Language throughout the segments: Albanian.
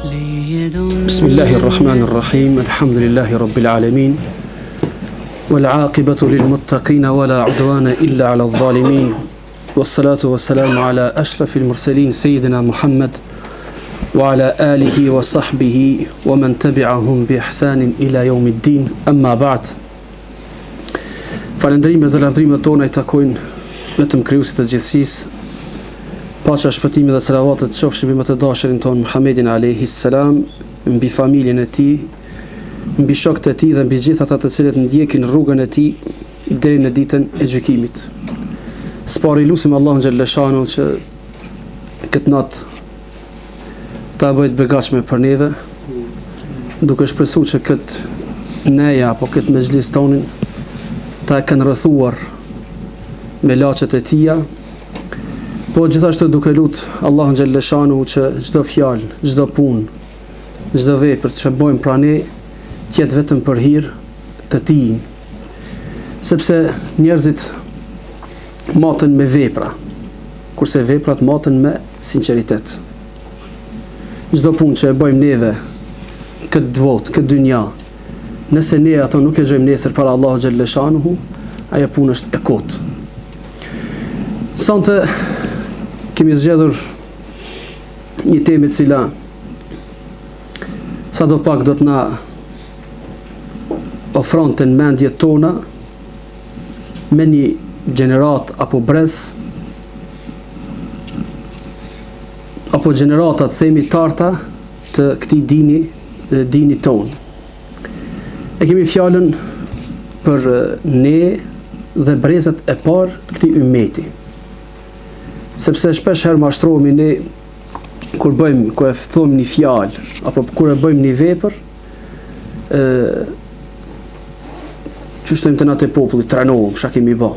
بسم الله الرحمن الرحيم الحمد لله رب العالمين والعاقبة للمتقين ولا عدوان إلا على الظالمين والصلاة والسلام على أشرف المرسلين سيدنا محمد وعلى آله وصحبه ومن تبعهم بإحسان إلى يوم الدين أما بعد falendrimet dhe lavdrimet tona I takojnë vetëm krijuesit të gjithësisë. Paqja, shpëtimi dhe selavatet qofshin mbi më të dashurin ton Muhammedin alayhi salam, mbi familjen e tij, mbi shokët e tij dhe mbi gjithë ata të cilët ndjekin rrugën e tij deri në ditën e gjykimit. Spari lutim Allahun xhalla shanu që këtë natë ta bëjë të begatshme për neve, duke shpresuar që këtë neja apo këtë mezhlis tonin ta kanë rrethuar me laçet e tia, po gjithashtu duke lut Allahun xhalla shanu që çdo fjalë, çdo punë, çdo vepër që bëjmë pra ne të jetë vetëm për hir të tij. Sepse njerëzit maten me vepra, kurse veprat maten me sinqeritet. Çdo punë që e bëjmë neve këtë botë, këtë dynja, nëse ne ato nuk e gjojmë nesër para Allahu xhalla shanuhu, ajo punë është e kotë. Sonte kemi zgjedhur një temë e cila sadopak do të na ofronte në mendjet tona me një gjenerat apo brez apo gjeneratat themi tarta të këtij dini ton. E kemi fjalën për ne dhe brezat e parë të këtij ummeti. Sepse shpesh herë mashtrohemi ne kur e thomë një fjalë apo kur e bëjmë një vepër, që shtojmë të natë popullit, tranohëm, çka kemi bë.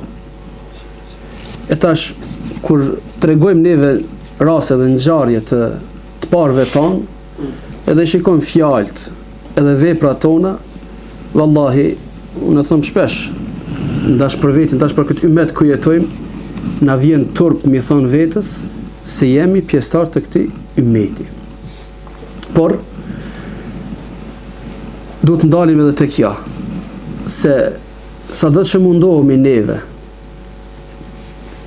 E tash kur tregojmë neve raste dhe ngjarje të parëve tonë, edhe shikojmë fjalët, edhe veprat tona, vallahi, unë them shpesh, ndash për vetin, ndash për këtë ummet ku jetojmë, na vjen turp mi thon vetës se jemi pjesëtar të këtij ummeti. Por duhet të ndalim edhe tek ja, se sado që mundohemi neve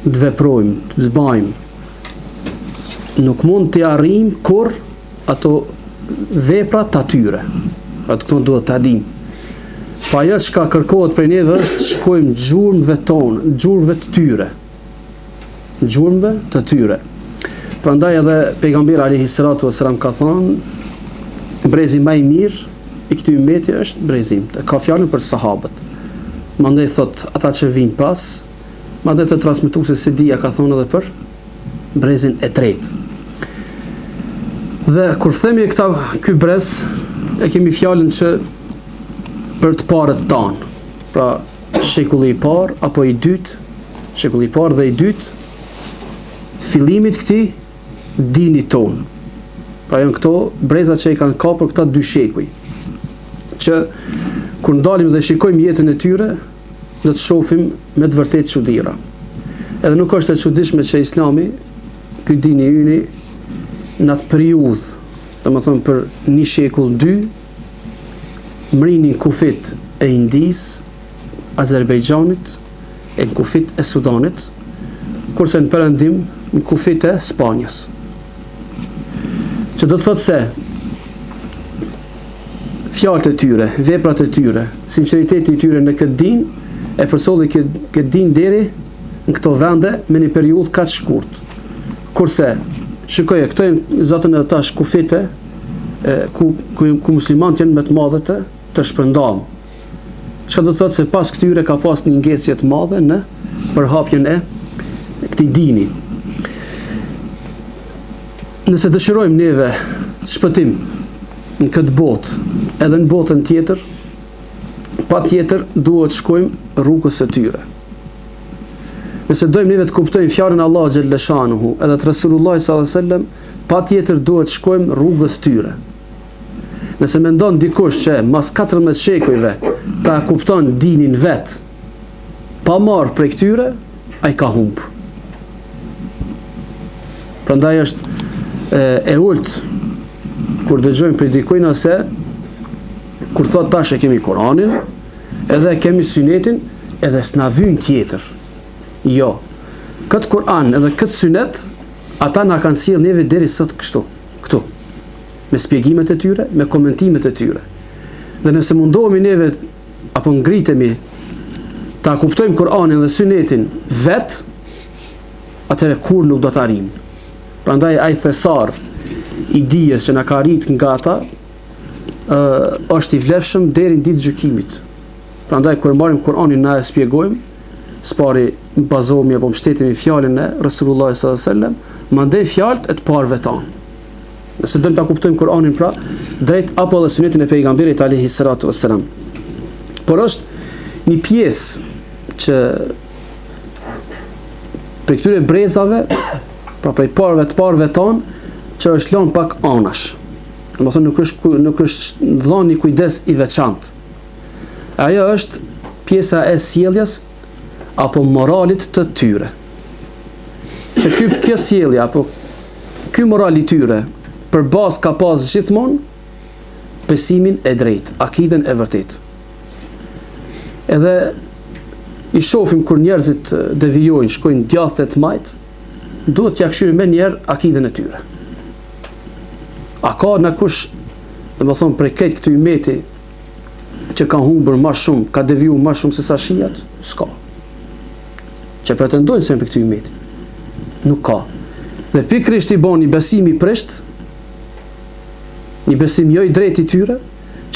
të veprojmë, të bëjmë, nuk mund të arrijmë kur ato vepra të atyre. Pra të këto duhet të adim. Pa ajo çka kërkohet prej neve është të shkojmë gjurmëve tonë, gjurmëve të tyre. Gjurmëve të tyre. Prandaj edhe pejgamberi alayhi salatu wasalam ka thënë, brezi më I mirë I këtij ummeti është brezim. Ka fjalën për sahabët. Mandej thot ata që vijnë pas, mandej të transmetuesi se dia ka thënë edhe për brezin e tretë. Dhe kur themi ky brez, e kemi fjalën që për të parët tanë. Pra shekulli I parë apo I dytë, shekulli I parë dhe I dytë, fillimit këtij dini ton. Pra janë këto brezat që I kanë kapur këta dy shekuj, që kur ndalim dhe shikojmë jetën e tyre, do të shohim me të vërtetë çuditëra. Edhe nuk është e çuditshme që Islami, ky dini yni, në atë periudhë, domethënë për një shekull 2, mrinin kufit e Indis, Azerbajxhanit, e në kufit e Sudanit, kurse në perëndim në kufit e Spanjës. Që do të thotë se fjalët e tyre, veprat e tyre, sinqeriteti I tyre në këtë din e përsolli këtë din deri në këto vende me një periudhë kaq shkurt. Kurse shikoje, këto janë zotën e tash kufite ku muslimanët janë më të madhe të shpërndam. Çka do të thotë se pas këtyre ka pas një ngjeshje të madhe në përhapjen e këtij dini. Nëse dëshirojmë neve shpëtim në këtë botë, edhe në botën tjetër, patjetër duhet shkojmë rrugës së tyre. Nëse dojmë neve të kuptojmë fjalën Allahu xhalla shanuhu, edhe të Resulullah sallallahu alaihi wasallam, patjetër duhet shkojmë rrugës tyre. Nëse mendon dikush që mas 14 shekujve ta kupton dinin vet, pa marrë prej këtyre, ai ka humb. Prandaj është e ult kur dëgjojmë për dikujt se kur thot tash e kemi Kur'anin, edhe kemi Sunetin, edhe s'na vyn tjetër. Jo. Këtë Kur'an edhe këtë Sunet, ata na kanë sjell neve deri sot këtu. Me shpjegimet e tyre, me komentimet e tyre. Dhe nëse mundohemi neve apo ngritemi ta kuptojmë Kur'anin dhe Sunetin vet, atëherë kur nuk do të arrijmë. Prandaj ai thesar i dijes që na ka arrit nga ata është i vlefshëm deri në ditë gjykimit. Prandaj kur marrim Kur'anin na e shpjegojmë, s'pari bazohemi apo mbështetemi fjalën e Resulullah sallallahu alaihi wasallam, mandej fjalët e të parëve tanë. Nëse dojmë ta kuptojmë Kur'anin pra drejt apo edhe Sunetin e pejgamberit alayhi salatu wassalam. Por është një pjesë që për këtyre brezave, pra prej parëve tonë, që është lënë pak anash. Domethënë nuk është dhënë një kujdes i veçantë. Ajo është pjesa e sjelljes apo moralit të tyre. Që kjo sjellje apo ky moral i tyre për bazë ka pas gjithmonë besimin e drejtë, akiden e vërtetë. Edhe i shohim kur njerëzit devijojnë, shkojnë djathtë të majt, duhet t'ia këshyrim më njerë akiden e tyre. A ka në kush, domethënë prej këtë këtu umeti që ka humbur më shumë, ka devijuar më shumë se sa shiat? S'ka. Që pretendojnë se për këtë umeti. Nuk ka. Dhe pikërisht i bën një besim i prisht, një besim jo i drejt i tyre,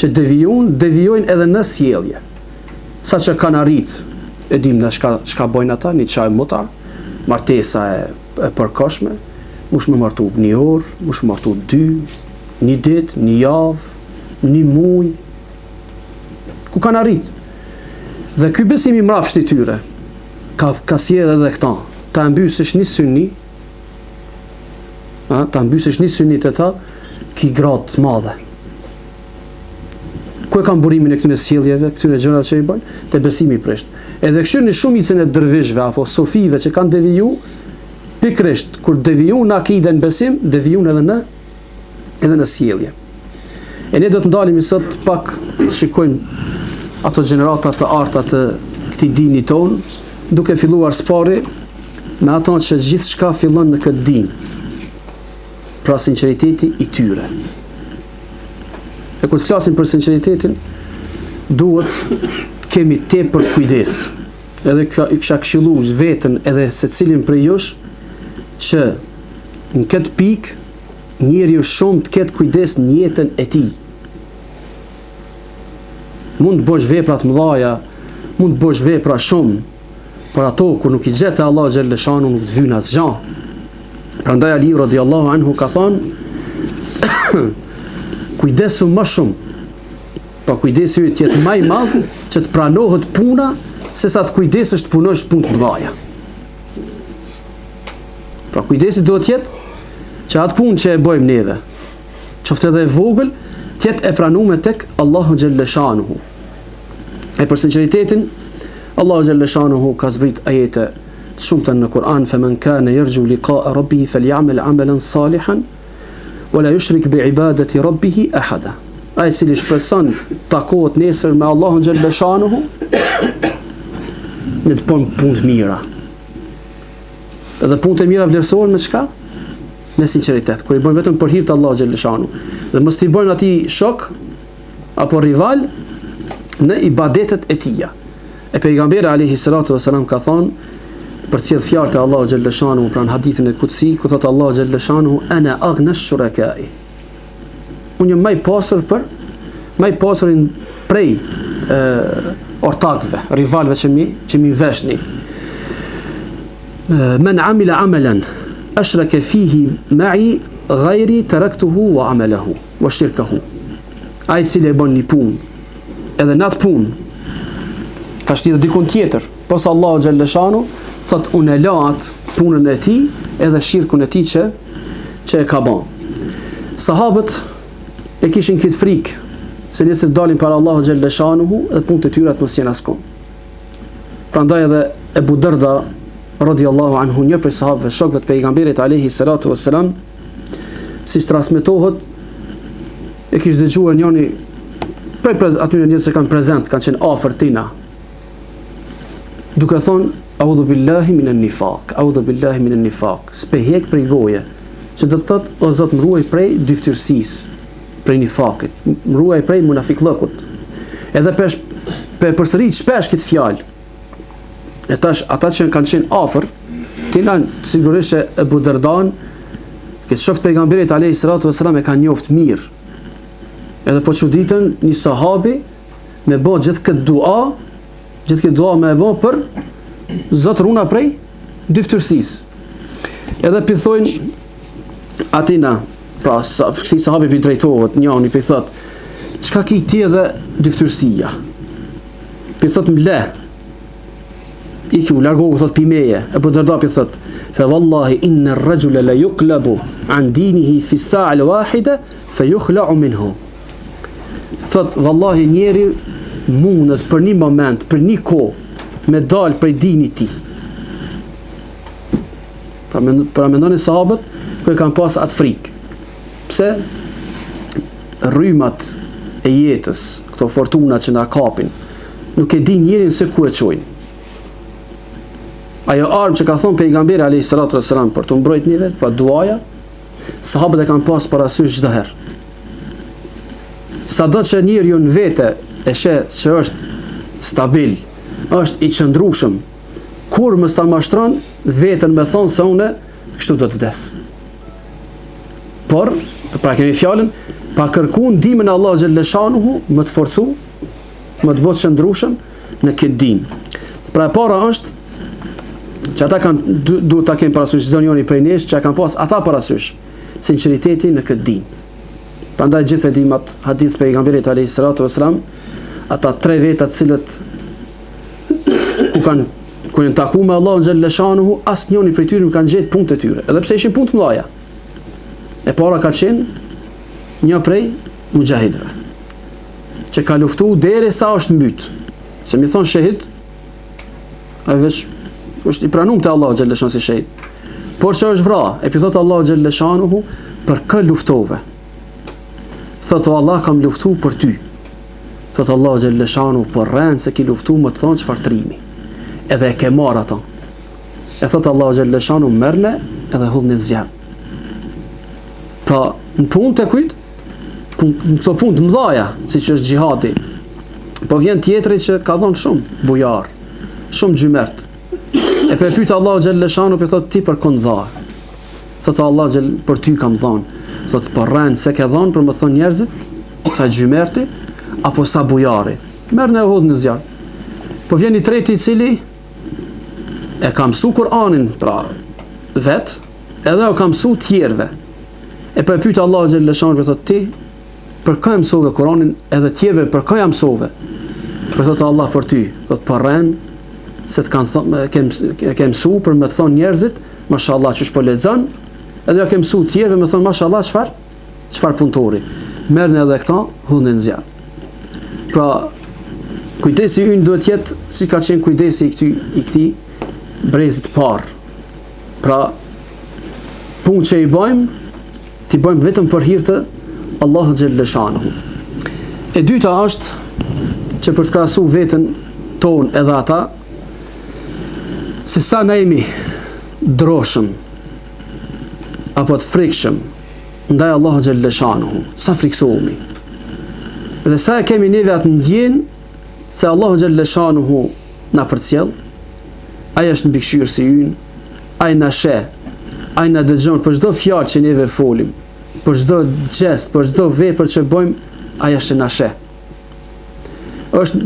që devijojnë edhe në sjellje. Sa që kanë arrit, e dim në shka bojnë ata, një qaj muta, martesa e përkoshme, mush me martu një orë, mush me martu 2, një ditë, një javë, një muj, ku kanë arrit. Dhe ky besim i mrapsht i tyre, ka sjellë edhe këta, ta mbysësh një syni, ta mbysësh një syni të ta, ki gratë madhe. Ku e kanë burimin e këtyre sjelljeve, këtyre gjërave që i bën? Te besimi i prisht. Edhe këshirni shumicën e dërvishve apo sofive që kanë deviju, pikërisht kur devijun në akide në besim, devijun edhe në sjellje. E ne do të ndalemi sot pak shikojmë ato gjenerata të arta të këtij dini ton, duke filluar spari me ato që gjithçka fillon në këtë din. Pra sinqeriteti i tyre. E kur të flasim për sinqeritetin, duhet kemi tepër kujdes. Edhe i kisha këshilluar veten edhe secilin prej jush që në këtë pikë njeriu shumë të ketë kujdes në jetën e tij. Mund të bësh vepra të mëdha, mund të bësh vepra shumë, por ato kur nuk i gjetë Allah xhelle shanu nuk të vyn asgjë. Prandaj Ali radiallahu anhu ka thonë kujdesu më shumë, pa kujdesi yt jetë më i madh që të pranohet puna se sa të kujdesesh të punosh punë të mëdha. Pra kujdesi duhet jetë që atë punë që e bëjmë neve, qoftë edhe e vogël, të jetë e pranuar tek Allahu xhelle shanuhu. E për sinqeritetin, Allahu xhelle shanuhu ka zbrit ajete shumëta në Kur'an, فَمَنْ كَانَ يَرْجُو لِقَاءَ رَبِّهِ فَلْيَعْمَلْ عَمَلًا صَالِحًا وَلَا يُشْرِكْ بِعِبَادَةِ رَبِّهِ أَحَدًا. Ai cili shpreson takohet nesër me Allahun xhelle shanuhu, ne të bëjmë punë të mira. Edhe punët e mira vlerësohen me çka? Me sinqeritet. Kur i bëjmë vetëm për hir të Allahut xhelle shanuhu. Dhe mos i bëjmë atij shok apo rival në ibadetet e tija. E pejgamberi alayhi salatu wasalam ka thonë për të thënë fjalët e Allahut xhelle shanuhu pranë hadithin e Kutsi, ku thotë Allahu xhelle shanuhu ana aghna ash-shurakai. Unë jam më i pasurin prej ortakëve, rivalëve që mi veshni. Men amila amalan ashraka fihi ma'i ghayri taraktuhu wa amalahu wa shirkahu. Ai i cili e bën një punë, edhe në atë punë ka shtitë dikun tjetër, pas Allahu xhelle shanu, thot unë e la atë punën e tij edhe shirkun e tij që e ka bën. Sahabët e kishin këtë frikë se nëse dalin para Allahu xhelle shanuhu, edhe punët e tyre atë mos janë askon. Prandaj edhe Ebu Darda radiallahu anhu, një prej sahabëve, shokëve të pejgamberit alayhi salatu wassalam, si transmetohet, e kishte dëgjuar njëri prej atyre njerëzve që kanë prezent, kanë qenë afër tina, duke thonë Audhu billahi minan nifaq, audhu billahi minan nifaq, spehek prej goje, që do të thotë o Zot më ruaj prej dyftërsisë, prej nifakit, më ruaj prej munafiklëkut. Edhe përsërit shpesh këtë fjalë. E tash ata që kanë qenë afër, tina sigurisht që Ebu Derdan, këtë shok të pejgamberit alayhi salatu vesselam e kanë njoft mirë. Edhe po çuditën një sahabi me bë gjithë këtë dua me bë për Zot runa prej dyftërsisë. Edhe pithojnë atina, pra si sahabi pi drejtohet, njëri pi thot, çka ki ti edhe dyftërsia? Pi thot mle. Iku largohu thot pi meje. Apo Derda pi thot, fa wallahi inna ar-rajula la yuqlabu an dinihi fi as-sa'a al-wahida fa yukhla'u minhu. Thot wallahi njeri mundet për një moment, për një kohë me dal prej dinit ti. Pra mendoni sahabët ku e kanë pas atë frikë. Pse? Rrymat e jetës, këto fortunat që na kapin, nuk e din njerin se ku e çojnë. Ajo armë që ka thonë pejgamberi alayhi salatu wassalam për të mbrojtë një vet, pra duaja, sahabët e kanë pas parasysh çdo herë. Sado që njeriu në vete e sheh që është stabil, është i qëndrueshëm, kur mos ta mashtron veten me thonë se unë kështu do të vdes. Por, pra kemi fjalën, pa kërku ndihmën e Allahu xhalla shanuhu, më të forcu, më të bëj qëndrueshëm në këtë din. Pra e para është që ata kanë duhet ta kenë parasysh çdo njëri prej nesh që kanë pas ata parasysh sinqeriteti në këtë din. Prandaj gjithë e dim atë hadith pejgamberit alayhi salatu wassalam, ata 3 veta të cilët ku janë taku me Allahun xhalla shanuhu, asnjëri prej tyre nuk kanë gjetë punët e tyre, edhe pse ishin punë të mëdha. E para ka qenë një prej mujahidëve, që ka luftu derisa është mbyt. Se mi thon shahid, ai veç është i pranuar te Allahu xhalla shanuhu si shahid. Por që është vrarë, e pi thot Allahu xhalla shanuhu, për kë luftove? Thotë Allah kam luftu për ty. Thotë Allahu xhalla shanuhu, por rend se ki luftu më të thon çfarë trimi. Edhe e ke marr ato. E thotë Allahu xhalla shanuhu, merrne edhe hudhni zjarr. Pra, në punë të kujt, në këto punë të mëdhaja, si që është gjihadi, po vjen tjetëri që ka thonë shumë bujar, shumë gjymert. E për pyta Allahu xhalla shanuhu, për thotë ti për kënë dha. Thotë Allahu xhalla, për ty kam thonë. Thotë për rend se ke thonë, për më thonë njerëzit, sa gjymerti, apo sa bujari. Merë në hudhë në zjarë. Po vjen i treti i cili, e ka mësu Kur'anin, pra, vetë, edhe o ka mësu tjerve. E për pyta Allahu xhalla shanuhu, për thotë ti, për ka mësove Kur'anin, edhe tjerve për ka mësove. Për thotë Allah për ty, thotë për rend, se të kanë ke mësu për me të thonë njerëzit, mashallah që shpo lexon, edhe ja ke mësu tjerve me thonë mashallah çfar punëtori. Merrni edhe këta, hudhni në zjarr. Pra, kujdesi ynë duhet jetë si ka qenë kujdesi i këtij brezit parë. Pra, punë që i bëjmë, ti bëjmë vetëm për hir të Allahu xhalla shanuhu. E dyta është që për të krahasu veten tonë edhe ata, se sa na jemi droshëm apo të frikshëm ndaj Allahu xhalla shanuhu, sa friksohemi. Dhe sa e kemi neve atë ndjen se Allahu xhalla shanuhu na përcjell, ai është mbikëqyrësi ynë, ai na sheh, ai na dëgjon për çdo fjalë që neve folim, për çdo gest, për çdo vepër që bëjmë, ai është na sheh. Është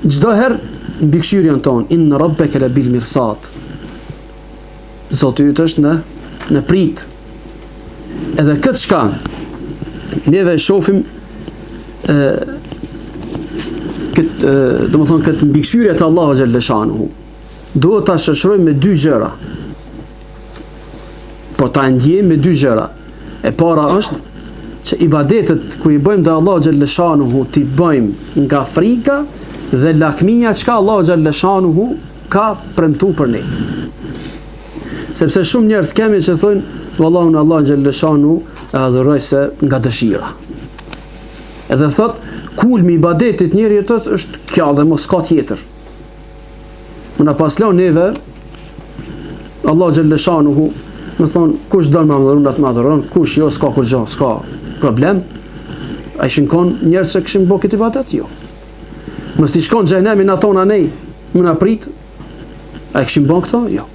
çdo herë mbikëqyrjen tonë, inna rabbaka labil mirsad. Zoti yt është në prit. Edhe këtë shka neve shohim këtë mbikëqyrje të Allahu xhalla shanuhu. Duhet ta shoqërojmë me 2 gjëra. Po ta ndjejmë me 2 gjëra. E para është që ibadetet ku i bëjmë te Allahu xhalla shanuhu ti bëjmë nga frika dhe lakmia çka Allahu xhalla shanuhu ka premtuar për ne. Sepse shumë njerëz kemi që thonë vallahu në Allah xhalla shanuhu e adhuroj se nga dëshira. Edhe thot, kulmi i ibadetit njeriu është kjo dhe mos ka tjetër. Më na paslon neve Allah xhaleshanuhu, më thon kush don më adhuron atë më adhuron, kush jo s'ka kur gjë, s'ka problem. Ai shinkon njerëz që kishin bërë këtë ibadet jo. Mos ti shkon xhenemin atona nej, më na prit. Ai kishin bërë këto? Jo.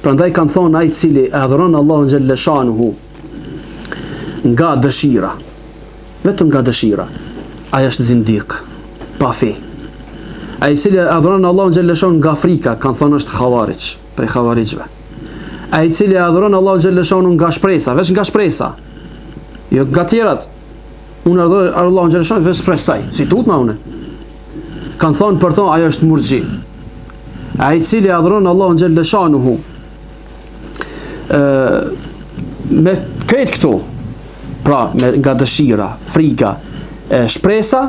Prandaj kanë thonë ai i cili e adhuron Allahun xhaleshanuhu nga dëshira, vetëm nga dëshira, ai është zindiq, pa fe. Ai i cili adhuron Allahun xhaleshanuhu nga frika, kanë thonë është khawarij, prej khawarijve. Ai i cili adhuron Allahun xhaleshanuhu nga shpresa, veç nga shpresa, jo nga tjerat. Unë adhuroj Allahun xhaleshanuhu veç shpresaj, si tut ma une. Kanë thonë për to ajo është murxhi. Ai i cili adhuron Allahun xhaleshanuhu me krejt këto, pra nga dëshira, frika, shpresa,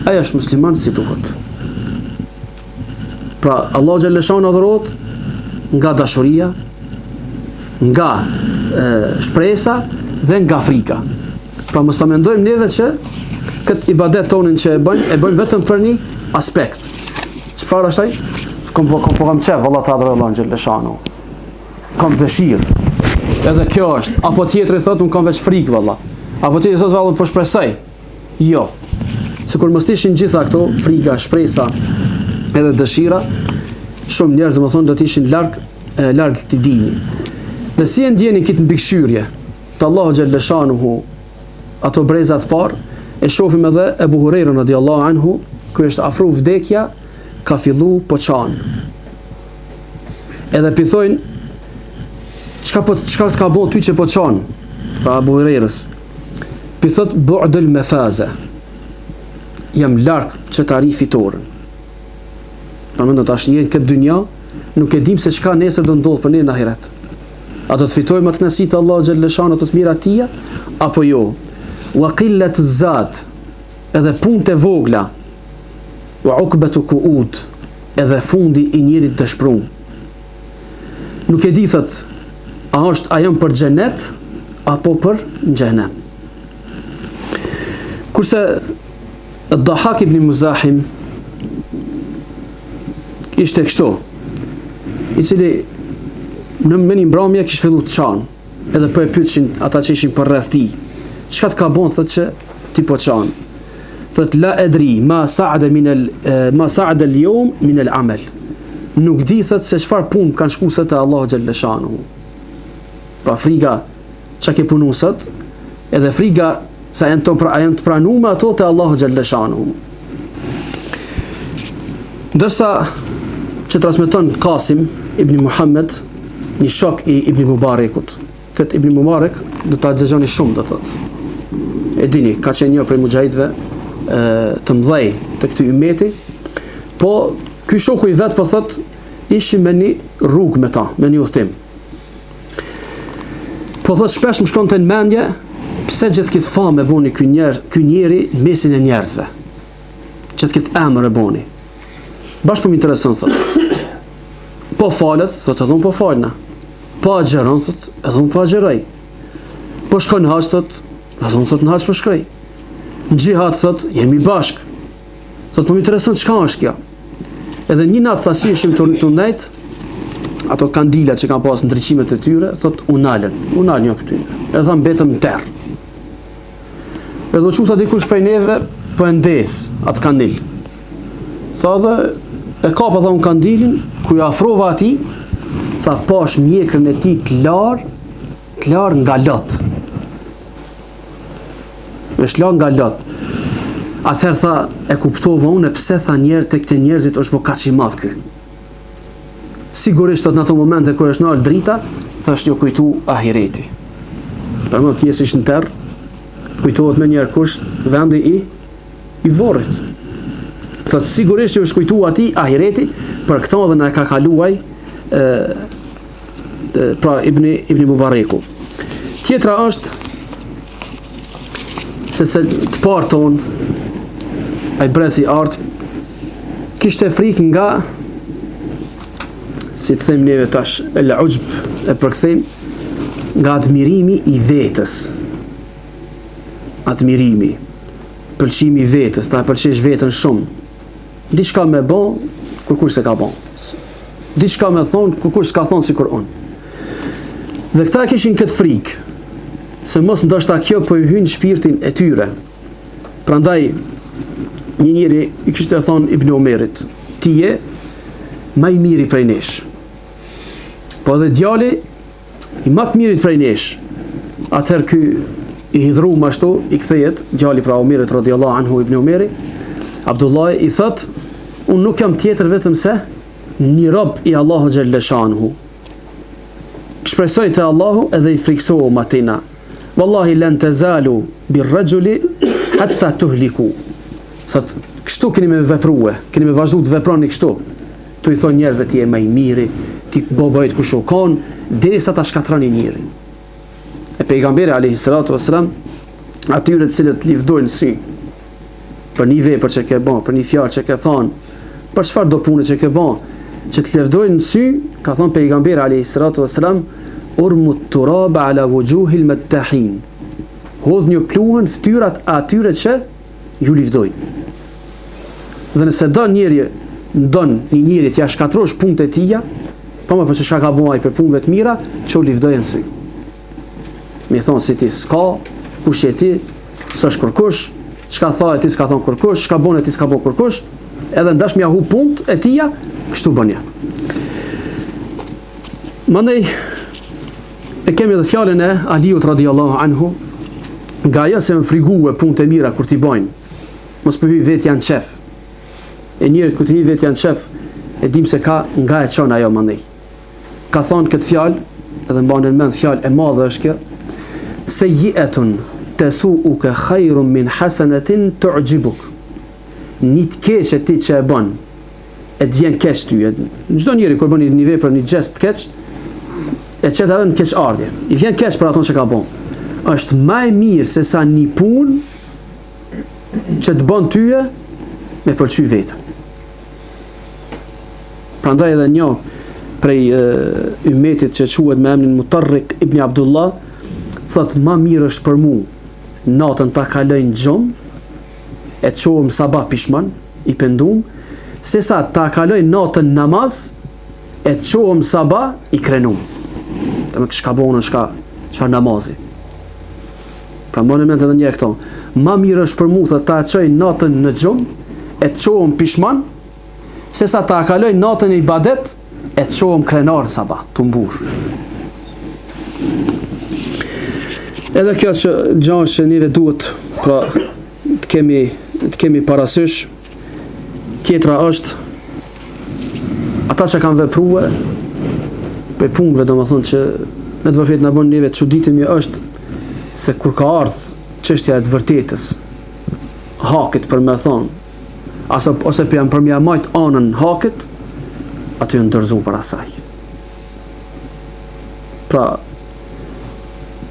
ai është musliman si duhet. Pra Allahu xhaleshanuhu adhurohet nga dashuria, nga shpresa dhe nga frika. Pra mos ta mendojmë neve që këtë ibadet tonin që e bëjmë vetëm për një aspekt. Çfarë është ai? Kam çef valla ta adhuroj Allahun xhaleshanuhu. Kam dëshirë. Edhe kjo është. Apo tjetri thotë un kam veç frikë valla. Apo tjetri thotë valla po shpresoj. Jo. Sikur mos ishin gjitha këto, frika, shpresa, edhe dëshira, shumë njerëz domethënë do të ishin larg këtij dini. Dhe si e ndjeni këtë mbikëqyrje të Allahu xhaleshanuhu, ato brezat parë, e shohim edhe Ebu Hurajrën radiallahu anhu, kur është afru vdekja, ka fillu po çan. Edhe pithojnë, çka të ka bëu ty që po çan? Pra Ebu Hurajrës. Pithot bu'dul mafaza. Jam larg që të arij fitoren. Pra mendo tash në këtë dynja, nuk e dim se çka nesër do ndodh për ne në ahiret. A do të fitojmë atë kënaqësi të Allahu xhaleshanuhu të mira të tija apo jo? Wa qillatu zat, edhe punët e vogla, wa uqbatu qu'ud, edhe fundi i njerit të shprum. Nuk e di thot, a jam për xhenet apo për xhenem. Kurse Ad-Dahhak ibn Muzahim ishte kështu, i cili në menin mbrëmje kishte filluar të çan, edhe po e pyetshin ata që ishin për rreth tij. Çka të ka bën thotë që ti po çan? Thot la adri ma sa'ada al-yawm min al-amal. Nuk di thot se çfarë punë kanë shkuar sot te Allahu xhaleshanuhu. Pra frika çka ke punu sot, edhe frika sa janë të pranuar ato te Allahu xhaleshanuhu. Ndërsa që transmeton Qasim ibn Muhammed, një shok i Ibn Mubarekut. Këtë Ibn Mubarek do ta dëgjoni shumë, do thotë. E dini, ka qenë një prej mujahidëve të mëdhej të këtij ummeti, po ky shoku i vet po thotë ishim me një rrugë me ta, me një udhtim. Po thotë shpesh më shkonte në mendje pse gjithë këtë famë e boni ky njeri në mesin e njerëzve. Gjithë këtë emër e boni. Bashkë më intereson thotë. Po falet, thotë edhe unë po falna. Po agjeron, thotë, edhe unë po agjeroj. Po shkon në haç, thotë, edhe unë thotë në haç po shkoj. Në xhihad, thotë, jemi bashk. Thotë, po më intereson çka është kjo. Edhe një natë thasishim të ndajt, ato kandilat që kanë pas ndriçimet e tyre, thotë, unë nalën jo këty. Edhe tha mbetëm në terr. Edhe u çuta dikush prej neve, po e ndes atë kandil. Tha dhe e kapa tha unë kandilin, ku ja afrova atij, tha pash mjekrën e tij të lar nga lot. Është lar nga lot. Atëherë tha e kuptova unë pse tha njerëz tek të njerëzit është kaq i madh ky. Sigurisht në ato momente kur është nal drita, thash ju kujtu ahireti. Për më të jesish në terr, kujtohet më njëherë kush vendi i vorrit. Thotë sigurisht ju është kujtu atij ahireti, për këto edhe na ka kaluaj pra Ibn Mubareku. Tjetra është se të parë ton ai brezi art kishte frikë nga, si të them neve tash, el-ujb e përkthejm, nga admirimi i vetës. Admirimi. pëlqimi i vetës, ta pëlqesh veten shumë. Diçka me bë, kur kush se ka bë. Diçka me thon, kur kush s'ka thon sikur unë. Dhe këta kishin këtë frikë, se mos ndoshta kjo po i hyn shpirtin e tyre. Prandaj një njeri i kishte thon Ibn Omerit, ti je më i miri prej nesh. Po dhe djali i më të mirit prej nesh. Atëherë ky i hidhrum ashtu, i kthehet djali pra Omerit radhiyallahu anhu Ibn Omeri, Abdullah i thot, unë nuk jam tjetër vetëm se një rob i Allahu xhalla shanhu. Shpresoj te Allahu edhe i friksohem atina. Wallahi lan tazalu birrajuli hatta tuhliku. Sot kështu keni me veprue, keni me vazhdu të veproni kështu. Tu i thon njerëzve ti je më i miri, ti bëbëjt ku shokon, derisa ta shkatroni njërin. E pejgamberi alayhi salatu wasalam atyre të cilët livdojnë sy për një vepër që ke bën, për një fjalë që ke thonë, për çfarë do pune që ke bën, që të lëvdojnë sy, ka thonë pejgamberi alayhi salatu wasalam, urmu turaba ala wujuhil mattahin. Hodh një pluhën fytyrat atyre që ju livdojnë. Dhe nëse don një njeri t'ja shkatrosh punët e tija, pa më përse shka ka buaj për punëve të mira, që u livdojnë sy. Mi thonë si ti s'ka, kush je ti, s'është kërkush, çka tha e ti s'ka thonë kërkush, çka bon e ti s'ka bon kërkush, edhe ndash mja hu punët e tija, kështu bënja. Mandej, e kemi edhe fjalën e Aliut radhiyallahu anhu, nga ajo se më frigue punët e mira kur t'i bajnë, mos për hy vetë janë qef. E njerët kur t'i hy vetë janë qef, e dim se ka nga e qonë ajo mandej. Ka thonë këtë fjalë, edhe mbanë në mend fjalë e madhe është kjo, sejjietun tesuuka khairun min hasanatin tu'jibuk. Një të keq e ti që e bën, e të vjen keq ty. Çdo njeri kur bën një vepër, një gest të keq, e çet edhe në keq ardhje. I vjen keq për ato që ka bën. Është më e mirë se sa një punë që të bën tyje me pëlqy vetëm. Prandaj edhe një prej ymmetit që quhet me emrin Mutarrik ibn Abdullah, thot ma mirë është për mu natën ta kaloj në gjumë, e të qohëm sabah pishman, i pendum, se sa ta kaloj natën namaz, e të qohëm sabah i krenum. Të me shka bonën, shka namazi. Pra më në ment edhe njerë këto, ma mirë është për mu thot ta qoj natën në gjumë, e të qohëm pishman, se sa ta kaloj natën i ibadet, e të qohëm krenar sabah, të mburë. Edhe kjo që gjanë që njëve duhet pra të kemi parasysh. Tjetra është ata që kanë veprue për punëve, do më thonë që në të vërtet në bën njëve të çuditemi është se kur ka ardhë çështja e të vërtetës, hakit për me thonë, ose për mja majt anën hakit, aty në dërzu për asaj. Pra,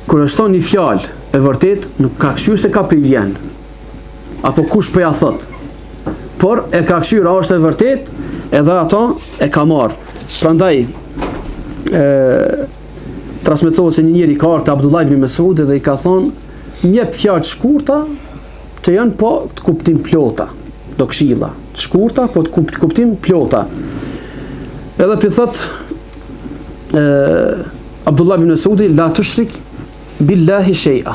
kur është thonë një fjalë e vërtet, nuk ka këshyrë se ka për i vjen, apo kush për ja thot, por e ka këshyrë a është e vërtet, edhe ato e ka marë. Prandaj, transmetohet se një njeri ka ardhur te Abdullah ibn Mesudi dhe i ka thonë njep fjalë të shkurta që janë po të kuptim plota, do këshilla të shkurta po të kuptim plota. Edhe pi thot Abdullah ibn Mesudi la tushrik billahi shay'a.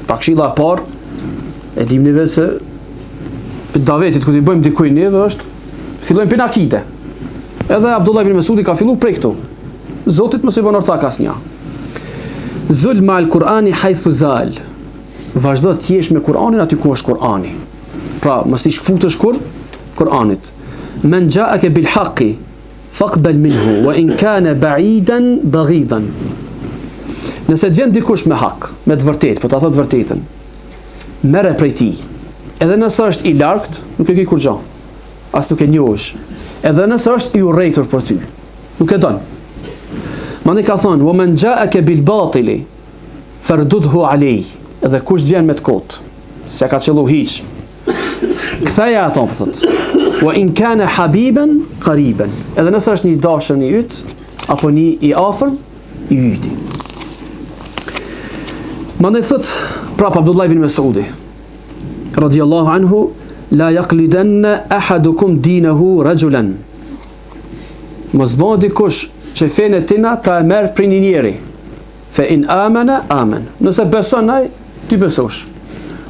Pa këshilla e parë e dim neve se për davetit ku t'i bëjmë dikuj neve është fillojmë për akide. Edhe Abdullah ibn Mesudi ka fillu prej këtu. Zotit mos i bën ortak asnjë. Zul ma al-Qur'ani haythu zal. Vazhdo të jesh me Kur'anin aty ku është Kur'ani. Pra, mos ti shkputesh kur Kur'anit. Men ja'aka bil haqqi faqbal minhu wa in kana ba'idan baghidan. Nëse të vjen dikush me hak, me të vërtetë, po ta thot vërtetën, merre prej tij. Edhe nëse është i largt, nuk e ke kur gjë. As nuk e njohësh. Edhe nëse është i urrëtur për ty, nuk e don. Mani ka thonë, wa man ja'aka bil batili fardudhu alayh. Edhe kush vjen me të kot, se ka qellu hiç. Ktheja ato, po thot. Wa in kana habiban qariban. Edhe nëse është një dashur i yt apo një i afër i yti. Mandej thot prap Abdullah ibn Mesudi, radiallahu anhu, la yaqlidanna ahadukum dinahu rajulan. Mos bëj dikush që fenë tina ta merr prej një njeri. Fa in amana aman. Nëse beson ai, ti besosh.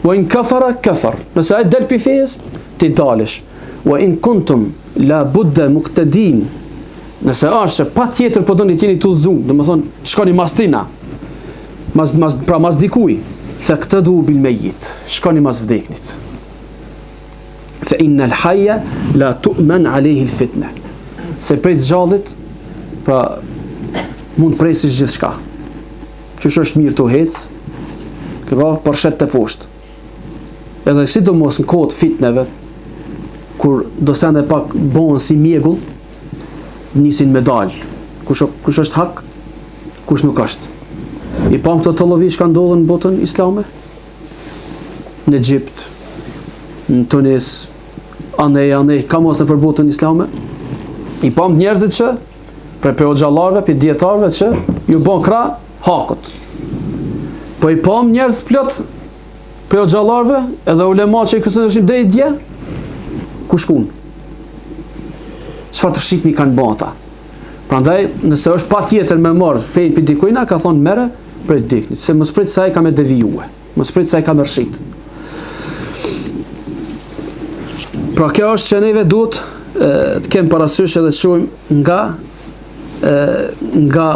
Wa in kafara kafar. Nëse ai del pi fesë, ti dalësh. Wa in kuntum la budda muqtadin. Nëse është pa tjetër po doni t'jeni të udhëzuar, domethënë të shkoni mas tina. Mas dikuj. Faqtadu bil mayyit. Shkoni mas vdeknit. Fa inna al hayya la tu'man alayhi al fitna. Se prej të gjallit, pra mund presish gjithçka. Qysh është mirë të hec, këpa përshet të poshtë. Edhe sidomos në kohët fitneve, kur do sende pak bohen si mjegull, nisin me dalë. Kush është hak, kush nuk është. I pam këto të lovi që ka ndodhën në botën islame? Në Egjipt, në Tunis, anej, ka mos në për botën islame? I pam njerëzit që, për xhallarëve, për dietarëve që ju bën krah hakut. Po i pam njerëz plot për xhallarëve, edhe ulema që i kësëshim dhe i dje, ku shkun? Çfarë të shitni kanë bën ata? Prandaj, nëse është pa tjetër me marr fejt për dikujna, ka thonë mere për diknit, se mos prit sa i ka me devijue, mos prit sa i ka me rshit. Pra kjo është që neve duhet të kemë parasysh edhe të shohim nga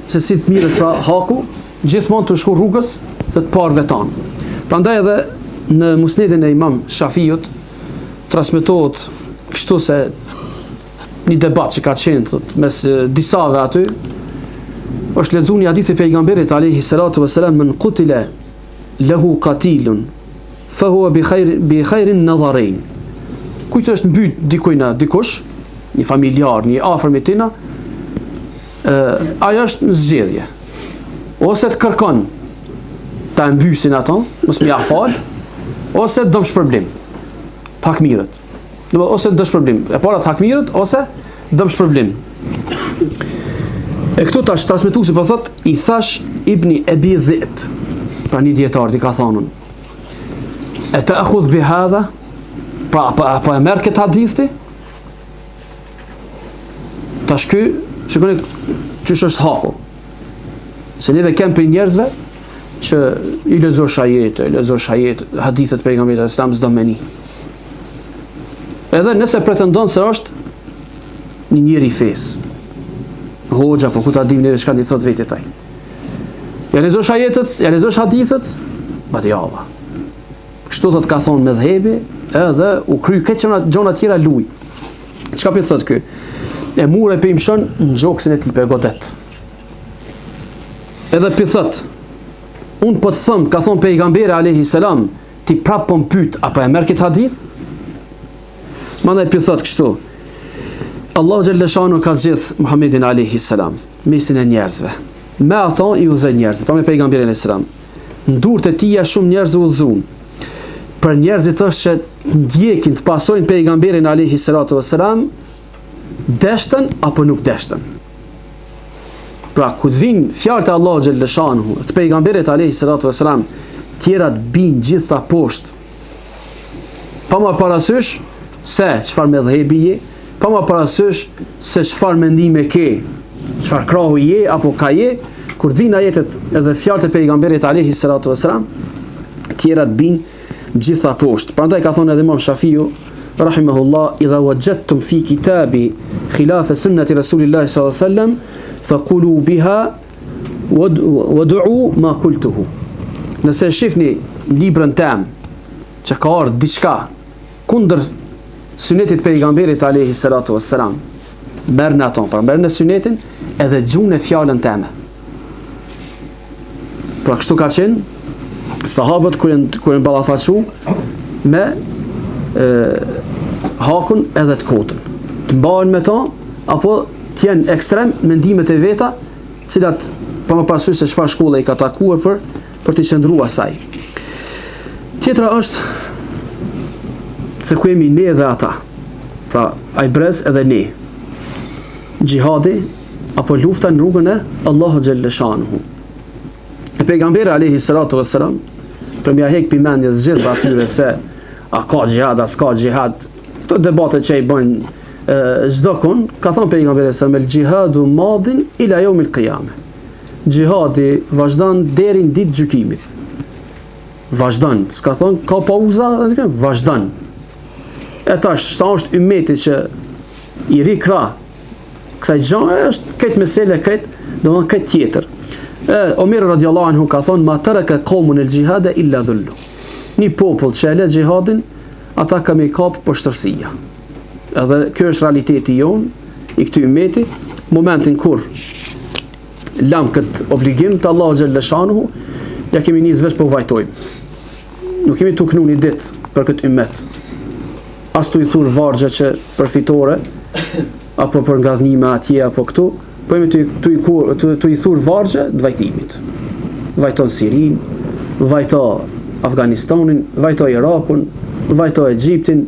se si të mirët pra haku, gjithmonë të shku rrugës të parëve tanë. Prandaj edhe në musnedin e Imam Shafiut transmetohet kështu se një debat që ka qenë mes disave aty, është lexuar një hadith i pejgamberit alayhi salatu wassalam, men qutila lahu qatilun fa huwa bi khairin nadharain. Kujt është mbyt dikush, një familjar, një afërm i tina, ajo është në zgjedhje. Ose të kërkon ta mbysin ato, mos më ia fal, ose të dëmsh problem. Takmirët. Ose të dësh problem. E para takmirët ose dëmsh problem. E këtu tash transmetuesi po thot, i thash Ibni Abi Dhi'b, pra një dietar i ka thonun. E të akhudh bi hadha, pra apo e merr këtë hadithi? Tash ky, shikoni ç'është haku. Se neve kemë për njerëzve që i lexosh ajet, hadithet pejgamberit sallallahu alajhi wasallam s'do meni. Edhe nëse pretendon se është një njeri fesë, hoxha, po ku ta dim neve çka i thot vetë taj. Ja lexosh ajetet, ja lexosh hadithet, badjava. Kështu thot ka thonë me dhëbi, edhe u kry këtë gjona tjera luj. Çka për thot ky? E mure për imshon në gjoksin e ti për godet. Edhe për thot, unë po të thëmë, ka thonë pejgamberi alayhi salam, ti prap po mpyt, apo e merr këtë hadith? Mandaj për thot kështu, Allahu xhalleshanu ka zgjedh Muhammedin alayhi salam, mesin e njerëzve. Me ato i udhëzoi njerëzve, pa me pejgamberin alayhi salam. Në durët e tija shumë njerëz u udhëzuan. Për njerëzit është që ndjekin të pasojnë pejgamberin alayhi salatu wassalam, deshtën apo nuk deshtën. Pra, ku të vinë fjalët e Allahu xhalleshanu, të pejgamberit alayhi salatu wassalam, tjerat bin gjitha poshtë. Pa marrë parasysh se çfarë medhhebi je, pa marrë parasysh se çfarë mendime ke, çfarë krahu je apo ka je, kur të vinë ajetet edhe fjalët e pejgamberit alayhi salatu wassalam, tjerat bin gjitha poshtë. Prandaj ka thonë edhe Imam Shafiu rahimahullah, idha wajadtum fi kitabi khilafa sunnati rasulillahi sallallahu alaihi wasallam faqulu biha wad'u ma qultuhu. Nëse shifni librën tem që ka ardhur diçka kundër sunetit pejgamberit alayhi salatu wassalam, merrni ato, pra merrni sunetin edhe gjunë fjalën teme. Pra kështu ka qenë sahabët kur janë ballafaqu me hakun edhe të kotën. Të mbahen me to apo të jenë ekstrem mendimet e veta, cilat pa më parasysh se çfarë shkolle i ka takuar për të qëndruar asaj. Tjetra është se ku jemi ne dhe ata. Pra, ai brez edhe ne. Gjihadi apo lufta në rrugën e Allahu xhalleshanuhu. E pejgamberi alayhi salatu wassalam për mja hek pimendjes gjithë atyre se a ka gjihad, a s'ka gjihad, këto debate që i bëjnë çdo kun, ka thonë pejgamberi sa me gjihadu madin ila yawmil qiyamah. Gjihadi vazhdon deri në ditë gjykimit. Vazhdon, s'ka thonë ka pauza, vazhdon. E tash, sa është ummeti që i rikra kësaj gjë, është këtë mesele, domethënë këtë tjetër. Omer radiallahu anhu ka thonë, ma taraka qawmun al-jihada illa dhullu. Një popull që e le gjihadin, ata ka me kapë poshtërsia. Edhe kjo është realiteti jon, i këtij ummeti, momentin kur lam këtë obligim të Allahu xhalla shanuhu, ja kemi nisë veç po vajtojmë. Nuk kemi tu knu një ditë për këtë ummet. As tu i thur vargje që përfitore, apo për ngadhnime atje apo këtu, po jemi tu i thur vargje të vajtimit. Vajton Sirin, vajto Afganistanin, vajto Irakun, vajto Egjiptin,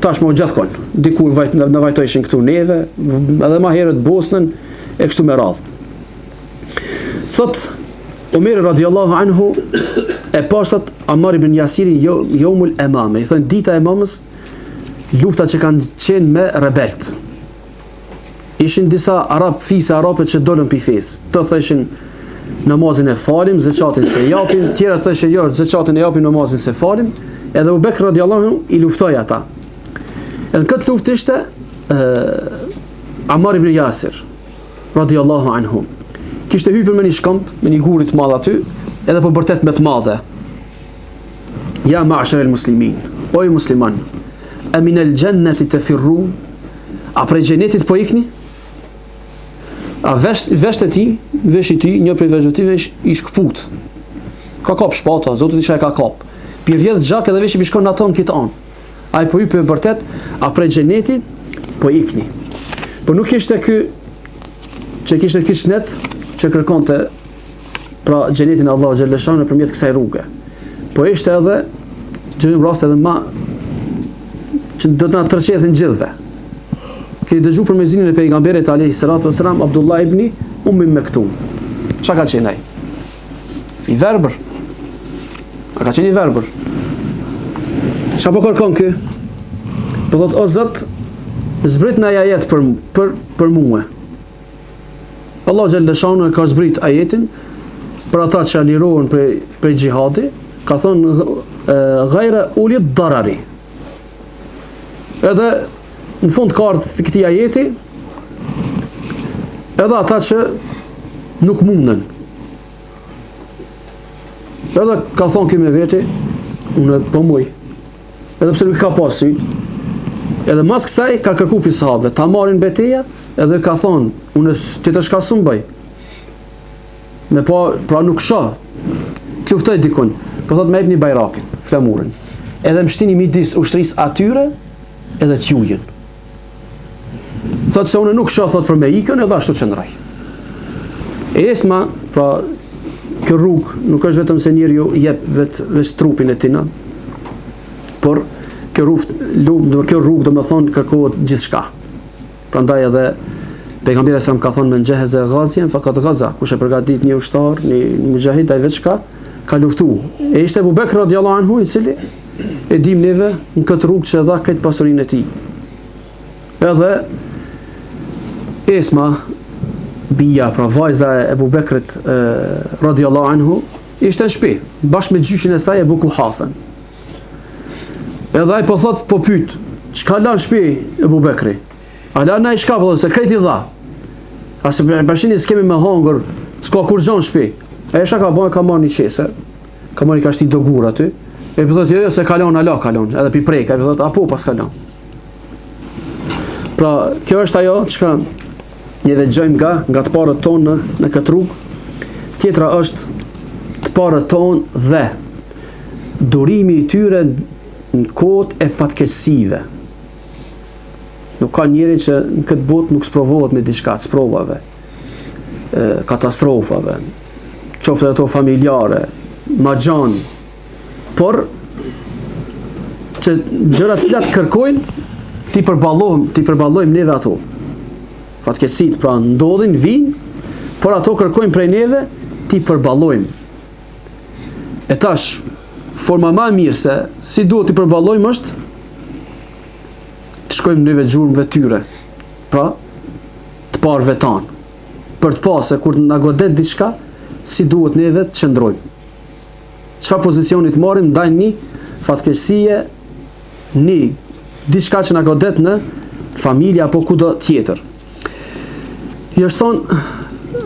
tashmë gjithkon. Dikur në vajtojshin këtu neve, edhe ma herët Bosnën, e kështu me radhë. Thot Omer radiallahu anhu e pastat Ammar ibn Yasirin yawmul amama, i thënë dita e mamës, lufta që kanë qenë me rebelt. Ishin disa fisa arabe që dolën pi fesë. Të thëshin namazin e falim, zekatin se japim, tjera thëshin jo, zekatin e japim, namazin se falim, edhe Abu Bekr radiallahu anhu i luftoi ata. Edhe këtë luftë ishte Ammar ibn Yasir radiallahu anhu. Kishte hypur me një shkamp, me një gurit madh aty, edhe po bërtet me të madhe. Ja ma'shar al-muslimin, o ju musliman, a min al-jannati tafirrun, a prej xhenetit po ikni? A vesht e ti, vesh i ti, një prej veshëve ti vesh i shkput. Ka kap shpata, Zoti di çka ka kap. Pi rjedh gjak edhe vesh i bishkon aton këtë an. Ai po hypë vërtet, a prej xhenetit po ikni. Po nuk ishte ky që kishte kishnet që kërkonte pra xhenetin e Allahu xhalla shanu nëpërmjet kësaj rruge. Po ishte edhe në rast edhe ma që do të na tërheqin gjithëve. Keni dëgjuar për mezinin e pejgamberit alayhi salatu wasalam Abdullah ibn Maktum. Çka ka qenë ai? I verbër. A ka qenë i verbër? Çfarë po kërkon kë? Po thot o Zot, zbrit na ajet për mua. Allah xhalla shanu ka zbrit ajetin për ata që lirohen për xhihadi, ka thonë ghayra ulid darari. Edhe në fund ka ardhur këtij ajeti edhe ata që nuk mundën. Edhe ka thonë kimi veti, unë po muj. Edhe pse nuk ka pas sy. Edhe mas kësaj ka kërku pi sahabëve ta marrin betejë, edhe ka thonë, unë ti të shkasun bëj. Me pra nuk shoh. Të luftoj dikun. Po thot me jepni bajrakin, flamurin. Edhe më shtini midis ushtrisë atyre edhe t'jujën. Thot se unë nuk shoh thot për me ikën edhe ashtu qëndroj. Esma, pra kjo rrugë nuk është vetëm se njeriu jep vetë trupin e tina, por kjo rrugë do të thonë kërkohet gjithçka. Prandaj edhe pejgamberi sa më ka thonë men jaheza ghazien faqad ghaza, kush e përgatit një ushtar, një mujahid ai vetë çka ka luftu. E ishte Abu Bekr radiallahu anhu i cili e dim neve në këtë rrugë që dha këtë pasurinë e tij. Edhe Esma bia, pra vajza e Abu Bekrit radiallahu anhu, ishte në shtëpi bashkë me gjyshin e saj Abu Kuhafën. Edhe ai po thot, po pyet, çka la në shtëpi Abu Bekri? A la na i shka, po se krejt i dha. Asë bashini s'kemi me hongër, s'ka kur gjon shtëpi. E shka ka bën, ka marrë një qese, ka marrë i ka shti do gur aty. E po thot, jo se kalon, ala kalon, edhe pi prejka, e po thot, apo pas kalon. Pra, kjo është ajo çka ne dëgjojmë nga të parët tonë në këtë rrugë. Tjetra është të parët tonë dhe durimi i tyre në kohët e fatkeqësive. Nuk ka njeri që në këtë botë nuk sprovohet me diçka të sprovave, katastrofave, qoftë ato familjare, magjan, por që gjërat cilat kërkojnë ti përballojmë neve ato. Fatkeqësit pra ndodhin, vinë, por ato kërkojnë prej neve, ti përballojmë. E tash, forma më e mirë se si duhet t'i përballojmë është të shkojmë neve gjurmëve tyre, pra të parëve tanë, për të pasë se kur na godet diçka, si duhet neve të qëndrojmë. Çfarë pozicioni të marrim ndaj një fatkeqësie, një diçka që na godet në familje apo kudo tjetër. I është thonë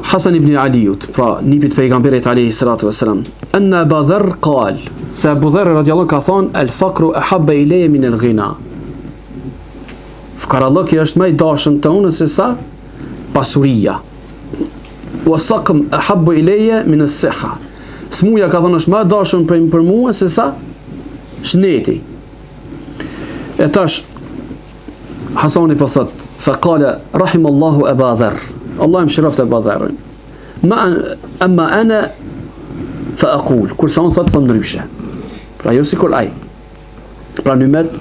Hasan ibn Aliut, pra nipit pejgamberit alayhi salatu wassalam, anna Abu Dharr qal, se Abu Dharr radiallahu ka thonë, el fakru ahabba ileje min el ghina. Fkarallëki është më i dashëm të unë se sa pasuria. Wa saqm ahabbu ileje min as-siha. Smuja ka thonë është më e dashëm për mua se sa shneti. E tash Hasani po thot, faqala rahimallahu Abu Dharr. Allah më shëroft Abu Dharrin. Amma ana fa aqul, kur sa unë thot ndryshe. Pra jo sikur ai. Pra në umet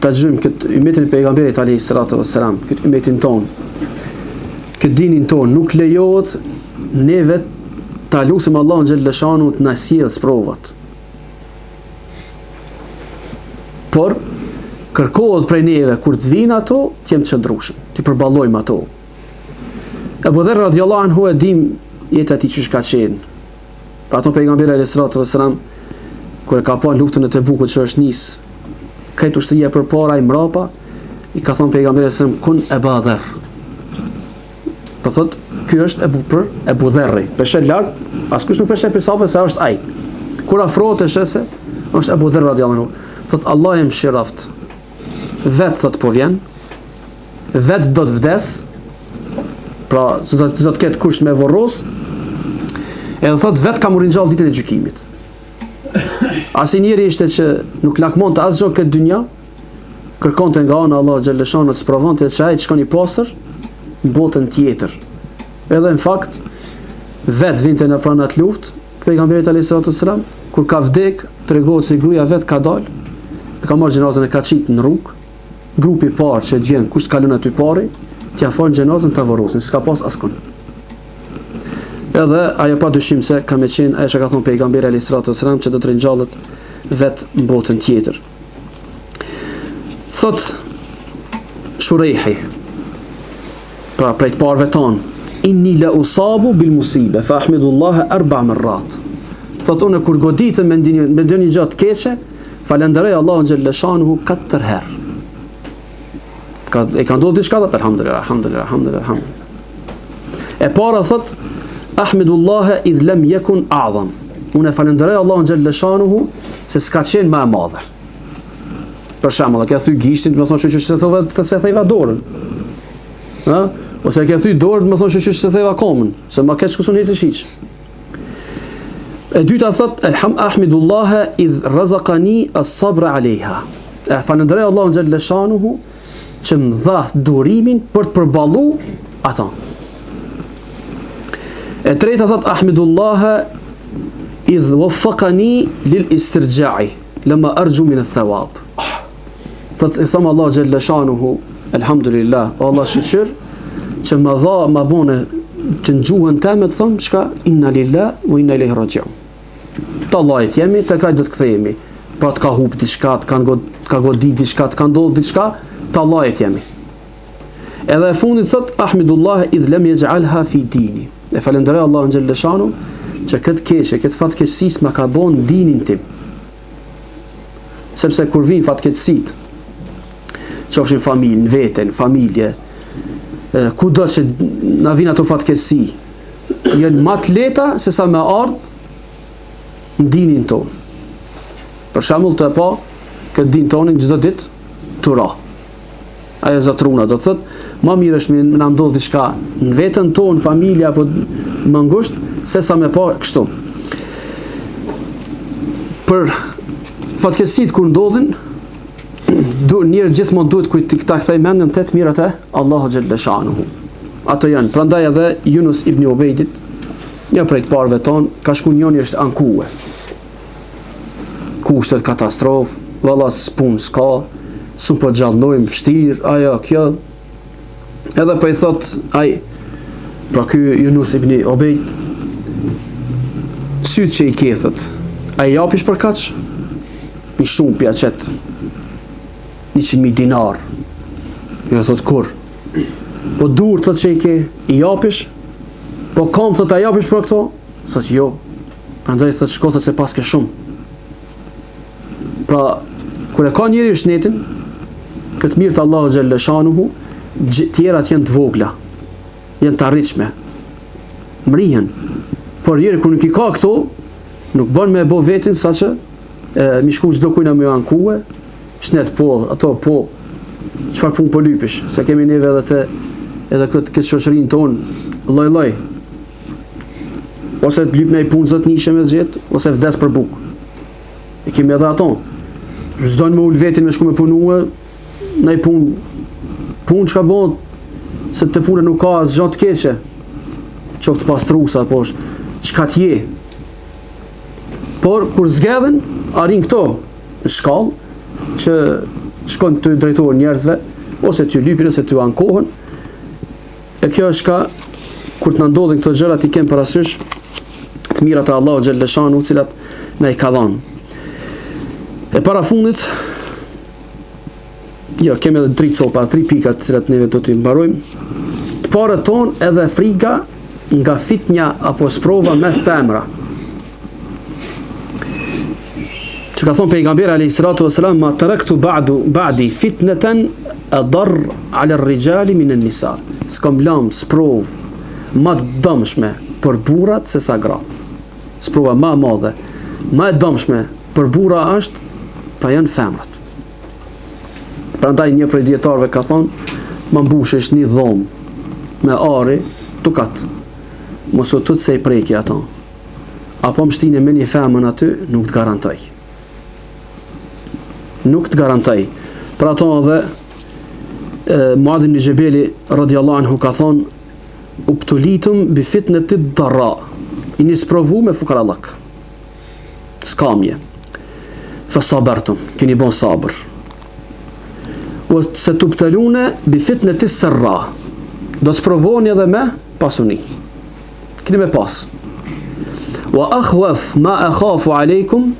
ta gjym këtë umetin e pejgamberit alayhi salatu wassalam, këtë umetin ton, këtë dinin ton, nuk lejohet neve ta lutim Allahun xhalla shanu të na sjellë provat. Por kërkohet prej neve kur të vinë ato, të jem të qëndrueshëm, të përballojmë ato. Abu Dharr radiallahu anhu e dim jeta e tij çish ka qenë. Pra ato pejgamberi alayhi salatu wassalam kur ka pa luftën e Tebukut që është nis, këtë ushtria përpara i mrapa, i ka thonë pejgamberi sallallahu alaihi wasallam kun Abu Dharr. Po thot, ky është Abu Dharri. Peshet larg, askush nuk peshet për safe se është ai. Kur afrohet e shese, është Abu Dharr radiallahu anhu. Thot Allah e mëshiroft. Vet thot po vjen. Vet do të vdes. Pra, do të ketë kusht me vorros. Edhe thot vet ka ringjall ditën e gjykimit. Asnjëri ishte që nuk lakmonte asgjë këtë dynja, kërkonte nga ana Allah xhaleshano të sprovonte se ai të shkon i pastër në botën tjetër. Edhe në fakt vet vinte në pranë atë luftë, pejgamberi alayhi salatu wasalam, kur ka vdek, tregohet se gruaja vet ka dalë, e ka marrë gjenazën e ka qit në rrugë. Grupi i parë që vjen, kush kalon aty pari, t'ia fal gjenazën ta vorrosin, s'ka pas askon. Edhe ajo pa dyshim se ka me qenë ajo që ka thonë pejgamberi alayhi salatu wasalam që do të ringjallet vet në botën tjetër. Thot Shurejhi, pra prej të parëve tonë, inni la usabu bil musibe fa ahmidullah 4 marrat. Thot unë kur goditëm me ndonjë gjë të keqe, falenderoj Allahun xhalla shanuhu 4 herë. E ka ndodhur diçka, alhamdulillah, alhamdulillah, alhamdulillah, alhamdulillah. E para thot ahmidullah idh lam yakun a'zam. Unë falenderoj Allahun xhalla shanuhu se s'ka qenë më e madhe. Për shembull, ka thy gishtin, do të thonë që se thova të se theva dorën. Ha? Ose ka thy dorën, do të thonë që se theva komën, se ma keq kusun hecë shiç. E dyta thot ahmidullah idh razaqani as-sabr 'alayha. Falenderoj Allahun xhalla shanuhu që më dha durimin për të përballu ata. E treta thot ahmidullah idh waffaqani lil istirja'i lama arju min ath-thawab. Thot i tham Allah xhalla shanuhu alhamdulillah, Allah shukr që më dha më bone që në gjuhën teme të thom çka inna lillahi wa inna ilaihi raji'un. Të Allahit jemi, të kaj do të kthehemi. Pra të ka hub diçka, të ka godit diçka, të ka ndodh diçka, të Allahit jemi. Edhe e fundit thot ahmidullah idh lam yaj'alha fi dini. E falenderoj Allahun xhalla shanu që këtë keqe, këtë fatkeqësi më ka bën dinin tim. Sepse kur vin fatkeqësit, qofshin familje, në veten, familje, kudo që na vin ato fatkeqësi, janë më të lehta se sa më ardh në dinin ton. Për shembull të pa këtë din tonin çdo ditë tura. Ajo zotruna do thot, më mirë është më na ndodh diçka në veten ton, familja apo më ngushtë se sa më pa kështu. Për fatkeqësit kur ndodhin, njërë gjithmonë duhet kujt ta kthej mendjen te të mirat e Allahu xhalla shanuhu. Ato janë, prandaj edhe Yunus ibn Ubejdit, një prej të parëve ton, ka shku njëri është ankue. Kushtet katastrofë, valla s'pun s'ka, su po gjallnojmë vështirë, ajo kjo. Edhe po i thot ai, pra ky Yunus ibn Ubejd, sytë që i kethet, A i japish për kaç? Mi shumë pja qëtë 100.000 dinar. Jo thot kur. Po dur thot që i ke, i japish? Po kam thot a japish për këto? Thot jo. Prandaj thot shko thot se pas ke shumë. Pra, kur e ka njëri shnetin, këtë mirë të Allahu xhalla shanuhu, tjerat janë të vogla, janë të arritshme, mrihen. Por njëri kur nuk i ka këto, nuk bën me bo vetin sa që mi shku çdo kujna me ankue, shnet po, ato po, çfarë punë po lypish, se kemi neve edhe këtë shoqërinë tonë lloj-lloj. Ose të lyp në i punë zot nishe me zgjet, ose vdes për bukë. E kemi edhe ato. S'dojnë me ullë vetin me shku me punue, në i punë që ka bon, se të punë nuk ka asë gjatë keqe, qoftë pastrusa, po qka t'je. Por, kur zgedhen, arin këto në shkallë, që shkojnë të drejtojnë njerëzve, ose t'ju lypin, ose t'ju ankohen, e kjo është ka, kur të nëndodhin këto gjërat i kem parasysh, të mirat e Allahu xhalla shanu, cilat na i ka dhanë. E para fundit, jo, kemi edhe 3 copa, 3 pikat cilat neve do t'i mbarojmë. Të parët tonë edhe frika nga fitnja apo sprova me femra. Që ka thonë pejgamberi alayhi salatu wasalam, ma taraktu ba'di fitnatan adar ala ar-rijali min an-nisa. S'kam lëm sprov ma të dëmshme për burrat se sa gra. Sprova ma madhe, ma e dëmshme për burra është, pra janë femrat. Prandaj një prej dietarëve ka thonë, ma mbushesh një dhomë me ari, tukat, mos u tut se i preki ato. Apo më shtine me një femën aty, nuk të garantoj. Nuk të garantoj. Pra ato edhe Muadh ibn Jabali radiallahu anhu ka thonë, ubtulitum bi fitnetit dharra. I një sprovu me fukarallak. Skamje. Fasabertum, keni bon sabër. O se të pëtëllune bi fitnetit sërra. Do sprovoni edhe me pasuni. Keni me pas. Wa akhwaf ma akhafu alejkum,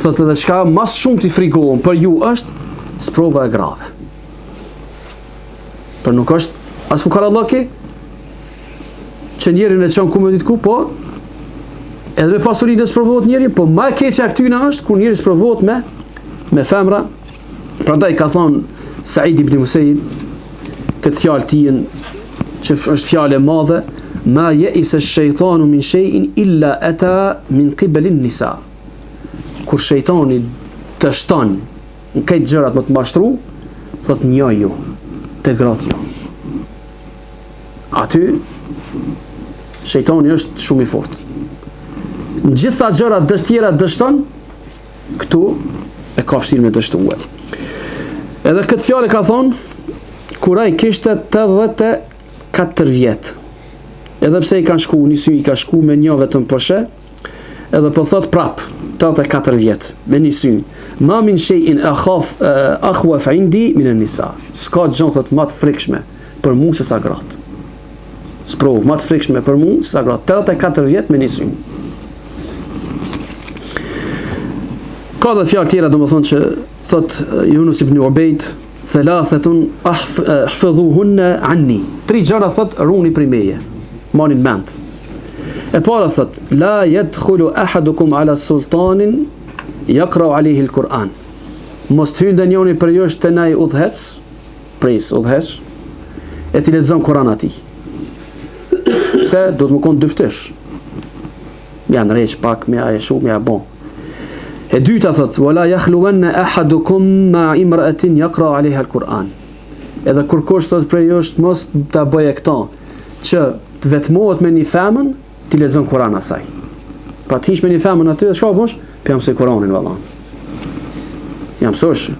thotë edhe shka mas shumë t'i frikohen për ju është sprova e grave. Për nuk është as fukarallaki që njerin e qënë ku me ditë ku, po edhe me pasurin dhe sprovohet njerin, po ma keqe aktyna është kur njeri sprovohet me femra. Prandaj ka thonë Said ibn Musayyib këtë fjalë tijen që është fjalë e madhe, ma ya'isa ash-shaytanu min shay'in illa ata min qibali an-nisa. Kur shejtani të shton në këtë gjërat më të mashtru, thot njoju te gratë jo. Aty shejtani është shumë i fortë. Në gjitha gjërat tjera dështon, këtu e ka vështirë me dështuar. Edhe këtë fjalë ka thonë kur ai kishte 84 vjet. Edhe pse i kanë shku, nisi i ka shku me një vetëm poshe, edhe po thot prap 84 vjet me nisi. Ma min shay'in akhwaf indi min an-nisa. S'ka gjë thot më të frikshme për mua se sa gratë. Sprov më të frikshme për mua se sa gratë. 84 vjet me nisi. Ka dhe fjalë tjera domethënë që thot Yunus ibn Ubayd, thalathatun ahfadhuhunna anni. 3 gjëra thot runi prej meje. Manin mend. E para thot la yadkhulu ahadukum ala sultanin yaqra alayhi al-Quran. Mos të hyjë njëri për ju të nai udhëhec, pres udhëhec, e të lexon Kur'an atij. Se do të më kon dyftesh. Janë rresh pak me ajo shumë ja bon. E dyta thot wala yakhluwanna ahadukum ma imra'atin yaqra 'alayha al-Quran. Edhe kur kush thot prej jush mos ta bëje këto që të vetmohet me një femën, ti lexon Kur'an asaj. Pa të hish me një femën aty, çka bosh? Po jam se Kur'anin vallah. Jam sosh.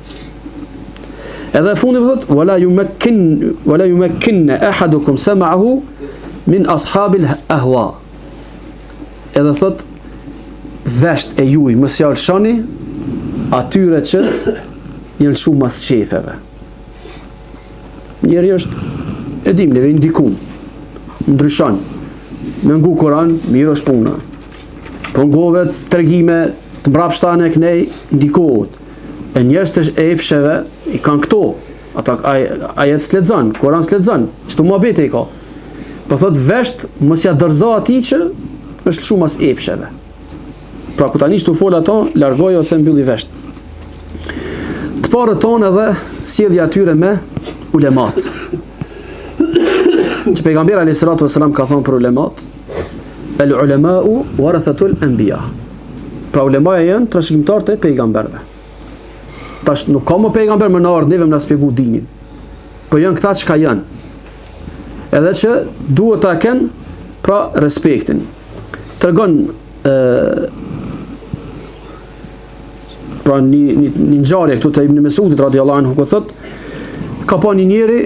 Edhe fundi thot wala yumakkin ahadukum sam'ahu min ashabil ahwa. Edhe thot vesht e juj mos ja lshoni atyre që janë shumë mas qefeve. Njeri është e dim neve indikum ndryshon me ngu Kur'an mirë është puna, Pongove tregime të mbrapshtane e kënej ndikohet. E njerëz të epsheve i kanë këto. Ata ajet s'lexon, Kur'an s'lexon, çto muhabete i ka. Po thot vesht mos ja dorëzo atij që është shumë as epsheve. Pra ku tani çtu fol ato, largoj ose mbylli vesht. Të parët tonë edhe sjellja atyre me ulemat. Që pejgamberi alayhis salatu wassalam ka thonë për ulemat, el ulema'u warathatul anbiya. Pra ulemaja janë trashëgimtarët e pejgamberëve. Tash nuk ka më pejgamber më në ardhmë neve më na shpjegu dinin. Po janë këta çka janë. Edhe që duhet ta kenë pra respektin. Tregon pra një ngjarje këtu te Ibn Mesudit radhiyallahu anhu, ku thot ka pa një njeri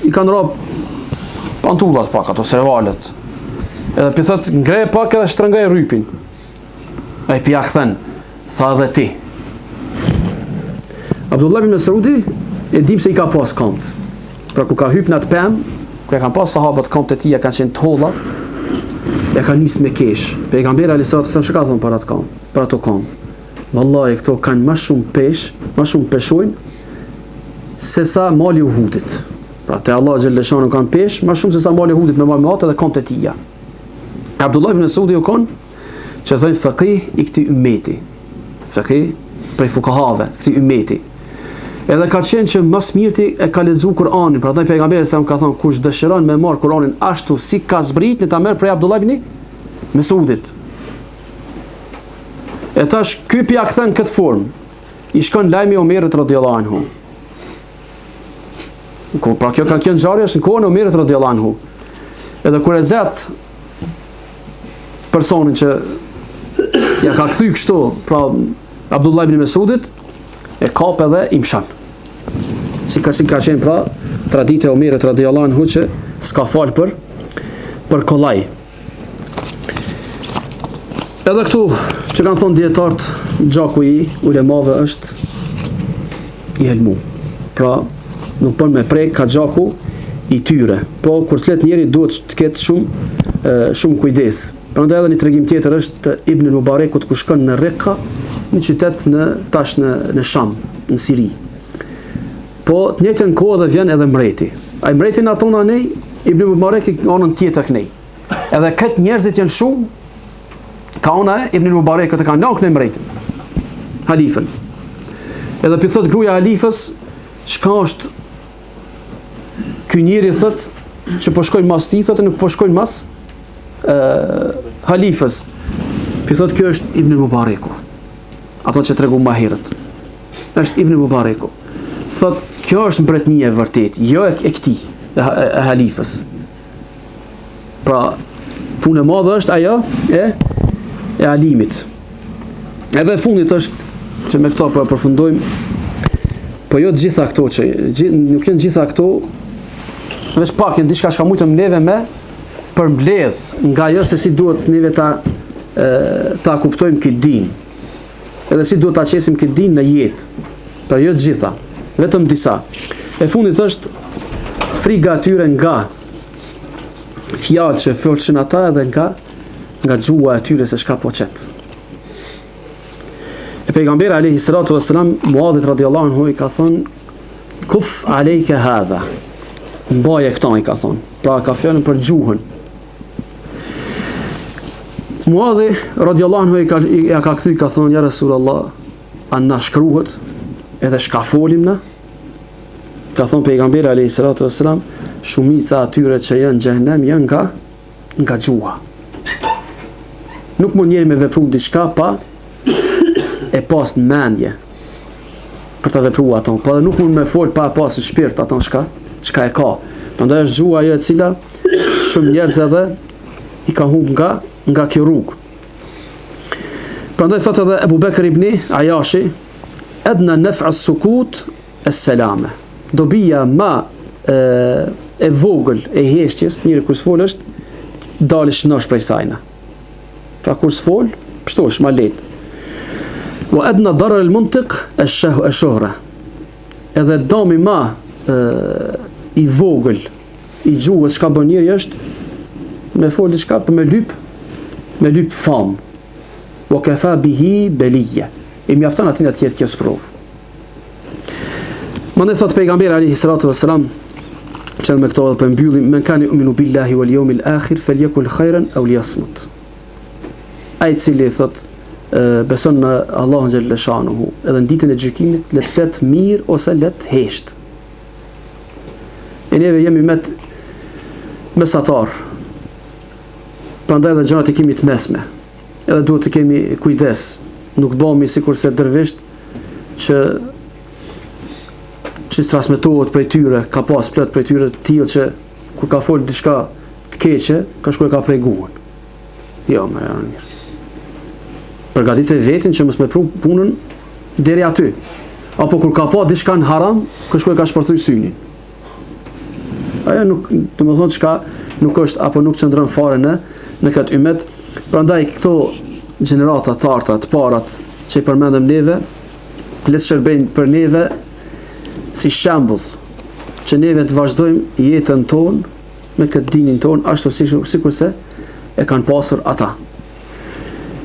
i kanë rrap pantullat pak ato servalet. Edhe pi thot ngre pak edhe shtrëngaj rrypin. Ai pi ja kthen, tha edhe ti. Abdullah ibn Mesudi e dim se i ka pas kont. Pra ku ka hyp në atë pemë, ku e kanë pas sahabët kont e tij, kanë qenë të holla, e ka nis me kesh. Pejgamberi alayhis salatu wasallam çka thon për atë kam, për ato kam. Wallahi këto kanë më shumë pesh, më shumë peshojnë se sa mali Uhudit. Pra te Allah xhelleshanu kanë pesh, më shumë se sa mali Uhudit me mamat edhe kont e tij. Abdullah ibn Mesudi u kon që thon faqih i këtij ummeti. Faqih prej fukahave këtij ummeti. Edhe ka qenë që më smirti e ka lexuar Kur'anin, prandaj pejgamberi sa më ka thënë kush dëshiron me marr Kur'anin ashtu si ka zbrit, ne ta merr prej Abdullah ibn Mesudit. E tash ky pi ja kthen këtë formë. I shkon lajmi Omerit radhiyallahu anhu. Ku pra kjo ka qenë ngjarje në kohën e Omerit radhiyallahu anhu. Edhe kur e zet personin që ja ka kthy kështu, pra Abdullah ibn Mesudit e kap edhe i mshan. Si ka qenë pra tradita e Omerit radhiyallahu anhu që s'ka fal për kollaj. Edhe këtu që kanë thonë dietarët, gjaku i ulemave është i helmu. Pra nuk bën me prej ka gjaku i tyre. Po kur flet njëri duhet të ketë shumë kujdes. Prandaj edhe një tregim tjetër është të Ibn Mubarekut ku shkon në Rikka, një qytet në Sham, në Siri. Po të njëjtën kohë dhe vjen edhe mreti. Ai mreti në aton anej, Ibn Mubarek në anën tjetër kënej. Edhe këtë njerëzit janë shumë, ka ona Ibn Mubarek të kanë lanë kënej mretin, halifën. Edhe për thot gruaja halifës, çka është ky njeri thot që po shkojnë mas ti, thotë nuk po shkojnë mas halifës. Për thot kjo është Ibn Mubareku. Ato që tregu më herët. Është Ibn Mubareku. Thot kjo është mbretënia e vërtet, jo e këtij, e halifës. Pra punë e madhe është ajo e alimit. Edhe fundit është që me këto po e përfundojmë. Po jo të gjitha këto që nuk janë gjitha këto, veç pak janë diçka që mujtëm neve me përmbledh nga jo se si duhet neve ta kuptojmë këtë din. Edhe si duhet ta qesim këtë din në jetë. Për jo të gjitha, vetëm disa. E fundit është friga atyre nga fjalë që folshin ata edhe nga gjua atyre se shka po qetë. E pejgamberi alayhi salatu wassalam Muadhit radhiyallahu anhu i ka thonë kuf alejke hadha. Mbaje këta i ka thonë. Pra ka fjalën për gjuhën. Muadhi radhiyallahu anhu i ka kthy ka thonë ja Rasulullah, a na shkruhet edhe shka folim na? Ka thonë pejgamberi alayhi salatu wassalam, shumica atyre që janë në xhehenem janë nga gjuha. Nuk mund njeri me vepru diçka pa e pas në mendje për të vepruar ato, po edhe nuk mund me fol pa pas në shpirt ato çka e ka. Prandaj është gjuha ajo e cila shumë njerëz edhe i ka humb nga kjo rrugë. Prandaj thotë edhe Abu Bekr ibn Ayashi, adna naf'a as-sukut as-salama. Dobia ma e vogël e heshtjes, njëri kur s'fol është dalësh nosh prej sajna. Pra kur s'fol, pështosh ma lehtë. Wa adna darar al-muntiq ash-shuhra. Edhe dami ma i vogël i gjuhës çka bën njëri është me fol diçka për me lyp famë. wa kafa bihi baliya. I mjafton atin atje kjo sprov. Mandej thot pejgamberi alayhi salatu wassalam, që me këto për mbyllim, men kani uminu billahi wal yawmil akhir falyakul khairan aw liyasmut. Ai cili thot beson në Allahun xhalla shanuhu, edhe në ditën e gjykimit, le të flet mirë ose le të hesht. E neve jemi mesatar. Prandaj edhe gjërat e kemi të mesme. Edhe duhet të kemi kujdes. Nuk bëhemi sikurse dervisht që transmetohet prej tyre, ka pas plot prej tyre të tillë që kur ka fol diçka të keqe, ka shkuar ka prej guën. Jo, më mirë. Përgatitë vetin që mos më pru punën deri aty. Apo kur ka pa diçka në haram, ka shkuar ka shpërthy synin. Ajo nuk, domethënë çka nuk është apo nuk qëndron fare në këtë ymet. Prandaj këto gjenerata të arta, të parat që i përmendëm neve, le të shërbejnë për neve si shembull që neve të vazhdojmë jetën tonë me këtë dinin tonë ashtu sikurse e kanë pasur ata.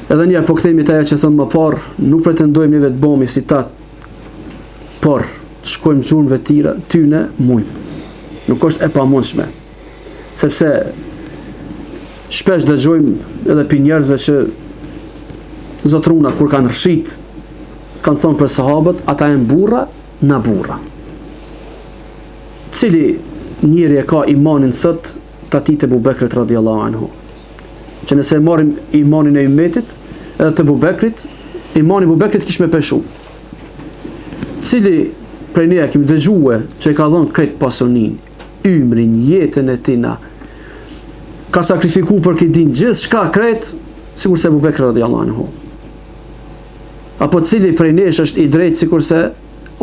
Edhe njerë po kthehemi te ajo që thëmë më parë, nuk pretendojmë neve të bëhemi si ta, por të shkojmë gjurmëve tyne mujmë. Nuk është e pamundshme. Sepse shpesh dëgjojmë edhe për njerëzve që zotruna kur kanë rshit, kanë thonë për sahabët, ata e burra na burra. Cili njeri e ka imanin sot të atit e Abu Bekrit radiallahu anhu. Që nëse marim imanin e umetit, edhe të Abu Bekrit, imani Abu Bekrit kish me peshu. Cili prej neja kemi dëgjue që i ka dhënë krejt pasonin, ymrin, jetën e tina, ka sakrifiku për këtë din gjithë shka krejt, sikur se Abu Bekri radiallahu anhu. Apo cili prej nesh është i drejt sikur se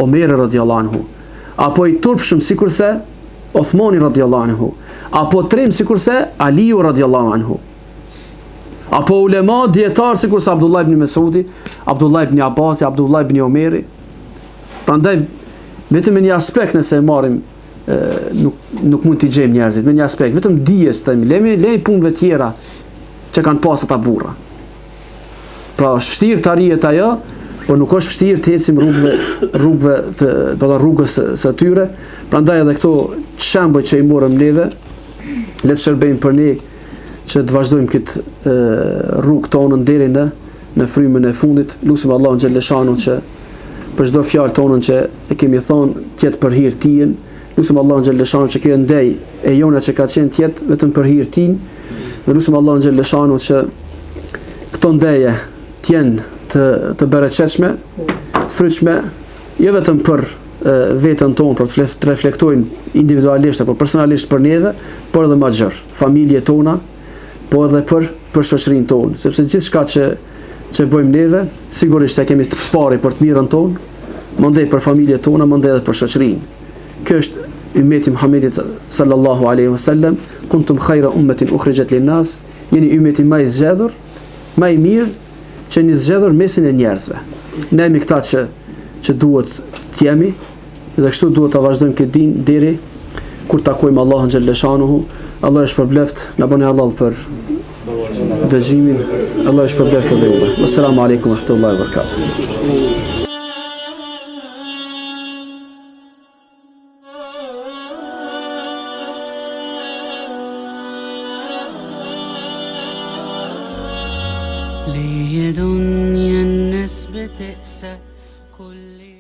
Omeri radiallahu anhu. Apo i turpshëm sikurse Othmani radiallahu anhu, apo trim sikurse Aliu radiallahu anhu, apo ulema dietar sikurse Abdullah ibn Mesudi, Abdullah ibn Abbasi, Abdullah ibn Omeri. Prandaj vetëm në një aspekt nëse marrim nuk mund t'i gjejmë njerëzit, me një aspekt vetëm dijes themi, lej punëve tjera që kanë pas ata burra. Pra është vështirë të arrihet ajo, por nuk është vështirë të ecim rrugës së tyre. Prandaj edhe këto shembuj që i morëm neve, le të shërbejmë për ne që të vazhdojmë këtë rrugë tonën deri në frymën e fundit. Lutim Allahun xhelle shanu që për çdo fjalë tonën që e kemi thonë të jetë për hir tij. Lutim Allahun xhelle shanu që kjo ndej e jona që ka qenë të jetë vetëm për hir tij. Dhe lutim Allahun xhelle shanu që këto ndeje të jenë të bereqetshme, të frytshme, jo vetëm për vetën tonë, për të reflektojnë individualisht apo personalisht për neve, por edhe më gjërë, familje tona, por edhe për shoqërinë tonë, sepse gjithçka që bëjmë neve, sigurisht e kemi të spari për të mirën tonë, mandej për familje tona, mandej edhe për shoqërinë. Kjo është ummeti Muhammedit sallallahu alaihi wasallam, kuntum khayra ummatin ukhrijat lin-nas, jeni ummeti më i zgjedhur, më i mirë që një zgjedhur mesin e njerëzve. Ne jemi këta që duhet të jemi, dhe kështu duhet të vazhdojmë këtë din deri kur takojmë Allahun xhelle shanuhu. Allah është përbleft, na bëni halal për dëgjimin. Allah është përbleft edhe juve. Assalamu alaikum wa rahmatullahi wa barakatuh. لي دنيا الناس بتقسى كل